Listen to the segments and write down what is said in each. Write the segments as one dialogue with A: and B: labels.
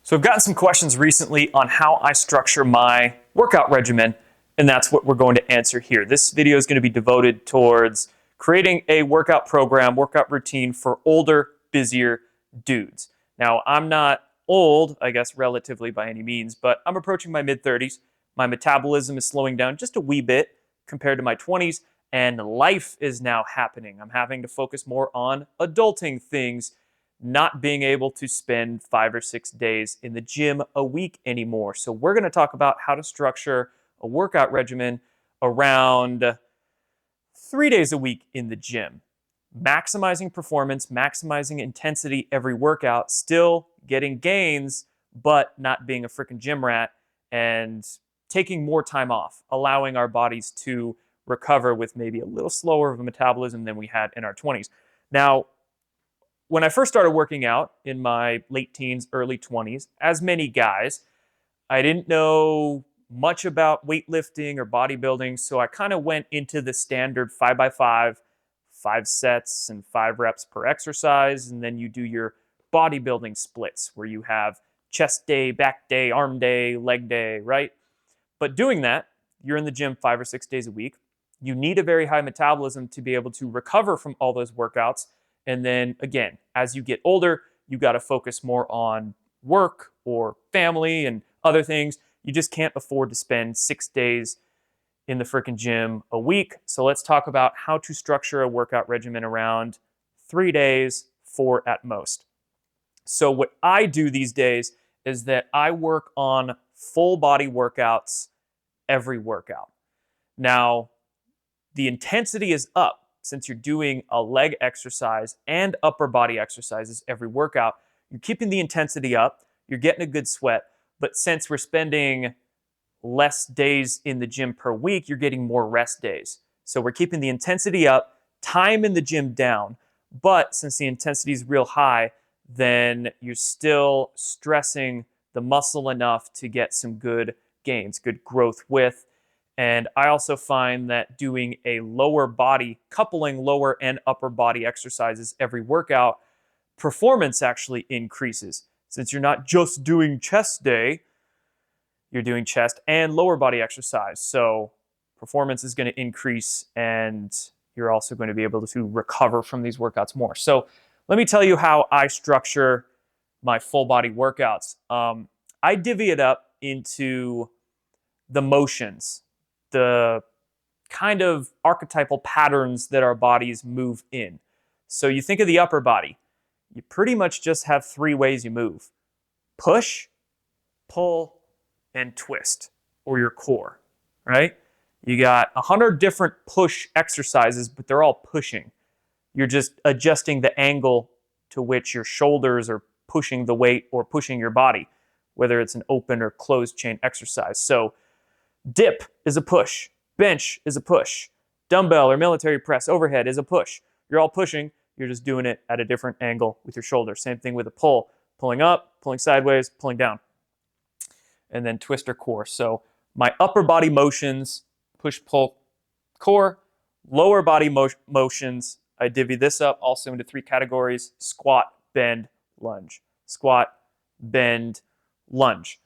A: So I've gotten some questions recently on how I structure my workout regimen, and that's what we're going to answer here. This video is going to be devoted towards creating a workout program, workout routine for older, busier dudes. Now, I'm not old, I guess, relatively by any means, but I'm approaching my mid-30s. My metabolism is slowing down just a wee bit compared to my 20s, and life is now happening. I'm having to focus more on adulting things, not being able to spend 5 or 6 days in the gym a week anymore. So we're going to talk about how to structure a workout regimen around 3 days a week in the gym. Maximizing performance, maximizing intensity every workout, still getting gains, but not being a freaking gym rat, and taking more time off, allowing our bodies to recover with maybe a little slower of a metabolism than we had in our 20s. Now, when I first started working out in my late teens, early 20s, as many guys, I didn't know much about weightlifting or bodybuilding, so I kind of went into the standard 5x5, 5 sets and 5 reps per exercise, and then you do your bodybuilding splits where you have chest day, back day, arm day, leg day, right? But doing that, you're in the gym 5 or 6 days a week. You need a very high metabolism to be able to recover from all those workouts. And then again, as you get older, you got to focus more on work or family and other things. You just can't afford to spend 6 days in the freaking gym a week. So let's talk about how to structure a workout regimen around 3 days, 4 at most. So what I do these days is that I work on full body workouts every workout. Now, the intensity is up. Since you're doing a leg exercise and upper body exercises every workout, you're keeping the intensity up, you're getting a good sweat, but since we're spending less days in the gym per week, you're getting more rest days. So we're keeping the intensity up, time in the gym down, but since the intensity is real high, then you're still stressing the muscle enough to get some good gains, good growth width. And I also find that doing a lower body, coupling lower and upper body exercises every workout, performance actually increases. Since you're not just doing chest day, you're doing chest and lower body exercise. So performance is going to increase and you're also going to be able to recover from these workouts more. So let me tell you how I structure my full body workouts. I divvy it up into the motions, the kind of archetypal patterns that our bodies move in. So you think of the upper body, you pretty much just have 3 ways you move: push, pull, and twist, or your core, right? You got 100 different push exercises, but they're all pushing. You're just adjusting the angle to which your shoulders are pushing the weight or pushing your body, whether it's an open or closed chain exercise. So dip is a push. Bench is a push. Dumbbell or military press overhead is a push. You're all pushing. You're just doing it at a different angle with your shoulder. Same thing with a pull. Pulling up, pulling sideways, pulling down. And then twist or core. So my upper body motions, push, pull, core. Lower body motions, I divvy this up also into 3 categories: squat, bend, lunge. Squat, bend, lunge.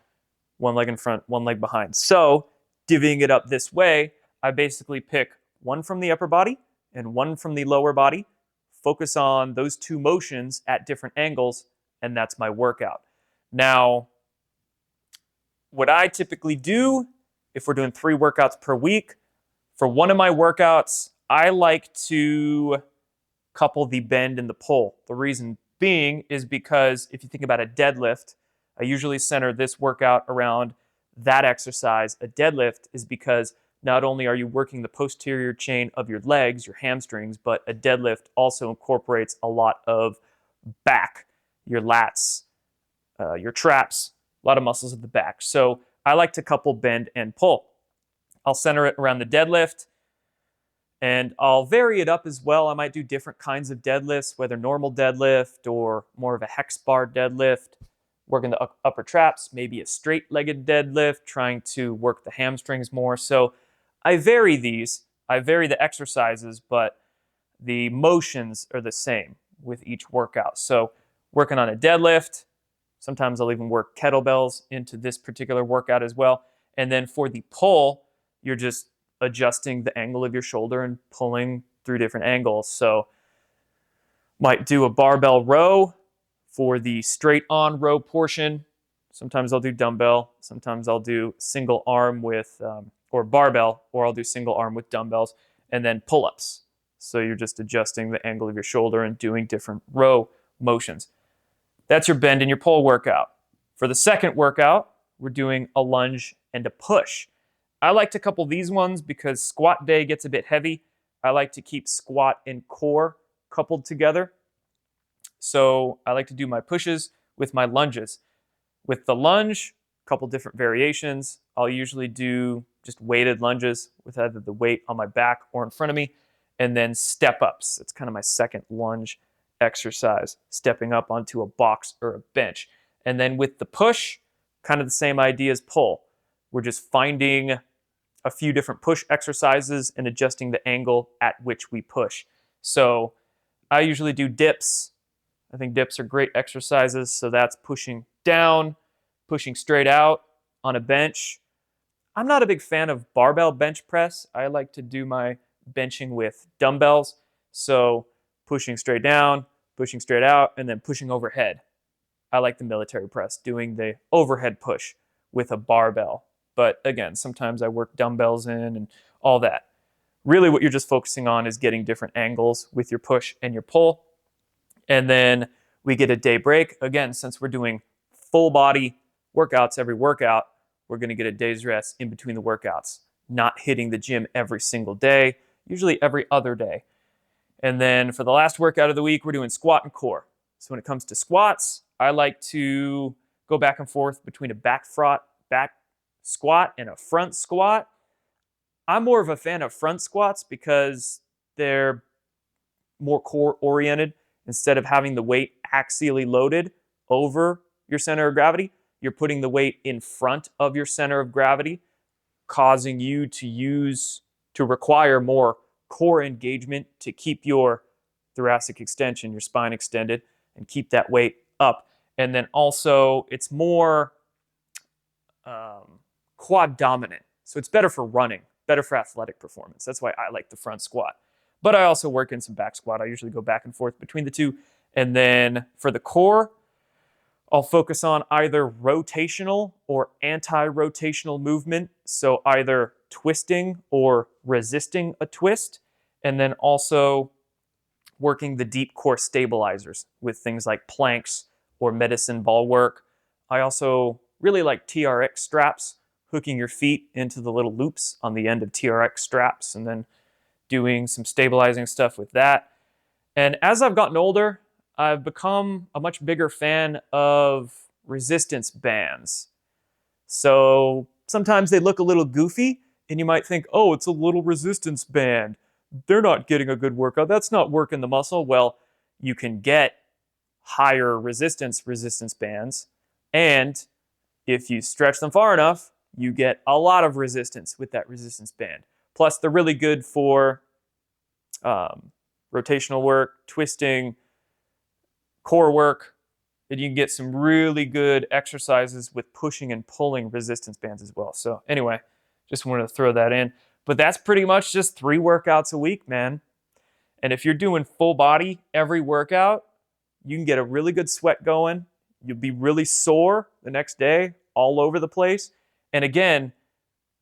A: One leg in front, one leg behind. So divvying it up this way, I basically pick one from the upper body and one from the lower body, focus on those 2 motions at different angles, and that's my workout. Now, what I typically do, if we're doing 3 workouts per week, for one of my workouts, I like to couple the bend and the pull. The reason being is because if you think about a deadlift, I usually center this workout around that exercise. A deadlift is because not only are you working the posterior chain of your legs, your hamstrings, but a deadlift also incorporates a lot of back, your lats, your traps, a lot of muscles of the back. So I like to couple bend and pull. I'll center it around the deadlift, and I'll vary it up as well. I might do different kinds of deadlifts, whether normal deadlift or more of a hex bar deadlift, working the upper traps, maybe a straight-legged deadlift, trying to work the hamstrings more. So I vary these. I vary the exercises, but the motions are the same with each workout. So working on a deadlift, Sometimes I'll even work kettlebells into this particular workout as well. And then for the pull, you're just adjusting the angle of your shoulder and pulling through different angles. So might do a barbell row for the straight on row portion. Sometimes I'll do dumbbell. Sometimes I'll do single arm with, or barbell, or I'll do single arm with dumbbells, and then pull-ups. So you're just adjusting the angle of your shoulder and doing different row motions. That's your bend and your pull workout. For the second workout, we're doing a lunge and a push. I like to couple these ones because squat day gets a bit heavy. I like to keep squat and core coupled together. So I like to do my pushes with my lunges. With the lunge, a couple different variations. I'll usually do just weighted lunges with either the weight on my back or in front of me, and then step ups. It's kind of my second lunge exercise, stepping up onto a box or a bench. And then with the push, kind of the same idea as pull. We're just finding a few different push exercises and adjusting the angle at which we push. So I usually do dips. I think dips are great exercises. So that's pushing down, pushing straight out on a bench. I'm not a big fan of barbell bench press. I like to do my benching with dumbbells. So pushing straight down, pushing straight out, and then pushing overhead. I like the military press, doing the overhead push with a barbell. But again, sometimes I work dumbbells in and all that. Really what you're just focusing on is getting different angles with your push and your pull. And then we get a day break. Again, since we're doing full body workouts every workout, we're going to get a day's rest in between the workouts, not hitting the gym every single day, usually every other day. And then for the last workout of the week, we're doing squat and core. So when it comes to squats, I like to go back and forth between a back squat and a front squat. I'm more of a fan of front squats because they're more core oriented. Instead of having the weight axially loaded over your center of gravity, you're putting the weight in front of your center of gravity, causing you to require more core engagement to keep your thoracic extension, your spine extended, and keep that weight up. And then also it's more quad dominant. So it's better for running, better for athletic performance. That's why I like the front squat. But I also work in some back squat. I usually go back and forth between the two. And then for the core, I'll focus on either rotational or anti-rotational movement. So either twisting or resisting a twist. And then also working the deep core stabilizers with things like planks or medicine ball work. I also really like TRX straps, hooking your feet into the little loops on the end of TRX straps and then doing some stabilizing stuff with that. And as I've gotten older, I've become a much bigger fan of resistance bands. So sometimes they look a little goofy and you might think, oh, it's a little resistance band. They're not getting a good workout. That's not working the muscle. Well, you can get higher resistance bands. And if you stretch them far enough, you get a lot of resistance with that resistance band. Plus, they're really good for rotational work, twisting, core work, and you can get some really good exercises with pushing and pulling resistance bands as well. So anyway, just wanted to throw that in. But that's pretty much just 3 workouts a week, man. And if you're doing full body every workout, you can get a really good sweat going. You'll be really sore the next day, all over the place. And again,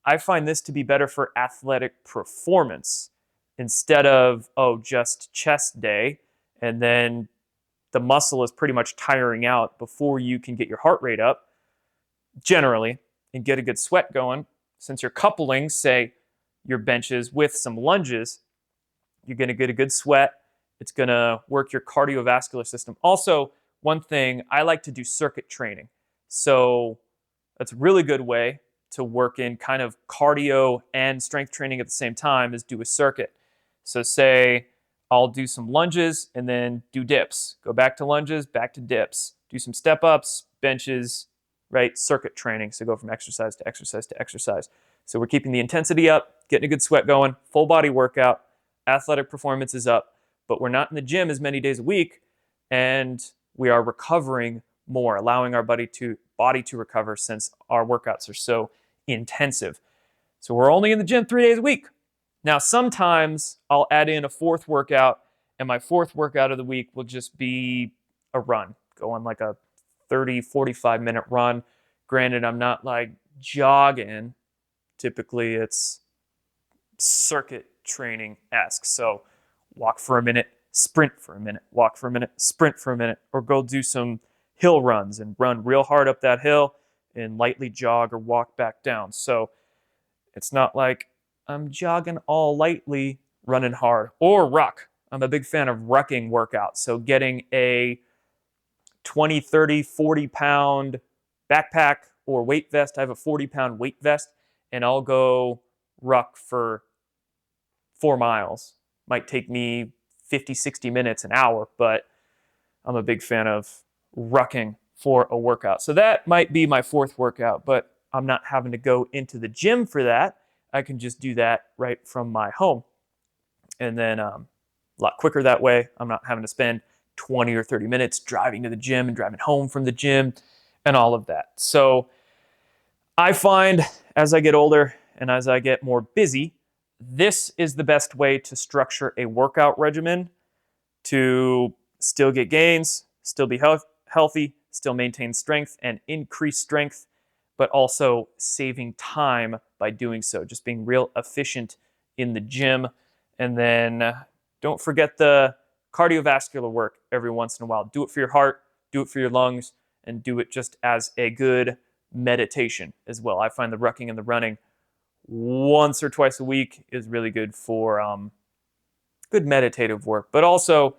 A: I find this to be better for athletic performance instead of, just chest day, and then the muscle is pretty much tiring out before you can get your heart rate up, generally, and get a good sweat going. Since you're coupling, say, your benches with some lunges, you're going to get a good sweat. It's going to work your cardiovascular system. Also, one thing, I like to do circuit training. So that's a really good way to work in kind of cardio and strength training at the same time is do a circuit. So say I'll do some lunges and then do dips. Go back to lunges, back to dips. Do some step ups, benches, right? Circuit training. So go from exercise to exercise to exercise. So we're keeping the intensity up, getting a good sweat going, full body workout, athletic performance is up, but we're not in the gym as many days a week, and we are recovering more, allowing our body to recover since our workouts are so intensive. So we're only in the gym 3 days a week. Now, sometimes I'll add in a fourth workout, and my fourth workout of the week will just be a run, go on like a 30, 45-minute run. Granted, I'm not like jogging. Typically, it's circuit training-esque. So walk for a minute, sprint for a minute, walk for a minute, sprint for a minute, or go do some hill runs and run real hard up that hill and lightly jog or walk back down. So it's not like I'm jogging all lightly, running hard, or ruck. I'm a big fan of rucking workouts. So getting a 20, 30, 40-pound backpack or weight vest. I have a 40-pound weight vest, and I'll go ruck for 4 miles. Might take me 50, 60 minutes, an hour, but I'm a big fan of rucking for a workout. So that might be my fourth workout, but I'm not having to go into the gym for that. I can just do that right from my home. And then a lot quicker that way. I'm not having to spend 20 or 30 minutes driving to the gym and driving home from the gym and all of that. So I find as I get older and as I get more busy, this is the best way to structure a workout regimen to still get gains, still be healthy, still maintain strength and increase strength, but also saving time by doing so, just being real efficient in the gym. And then don't forget the cardiovascular work every once in a while. Do it for your heart, do it for your lungs, and do it just as a good meditation as well. I find the rucking and the running once or twice a week is really good for good meditative work, but also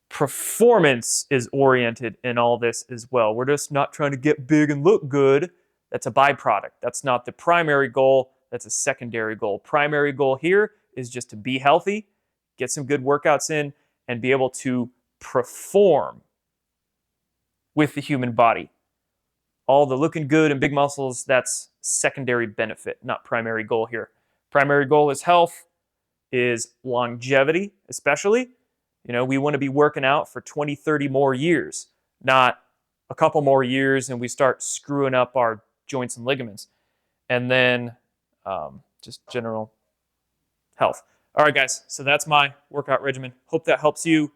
A: performance is oriented in all this as well. We're just not trying to get big and look good. That's a byproduct. That's not the primary goal. That's a secondary goal. Primary goal here is just to be healthy, get some good workouts in, and be able to perform with the human body. All the looking good and big muscles, that's secondary benefit, not primary goal here. Primary goal is health, is longevity, especially. You know, we want to be working out for 20, 30 more years, not a couple more years and we start screwing up our joints and ligaments. And then just general health. All right, guys, so that's my workout regimen. Hope that helps you.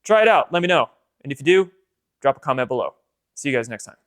A: Try it out. Let me know. And if you do, drop a comment below. See you guys next time.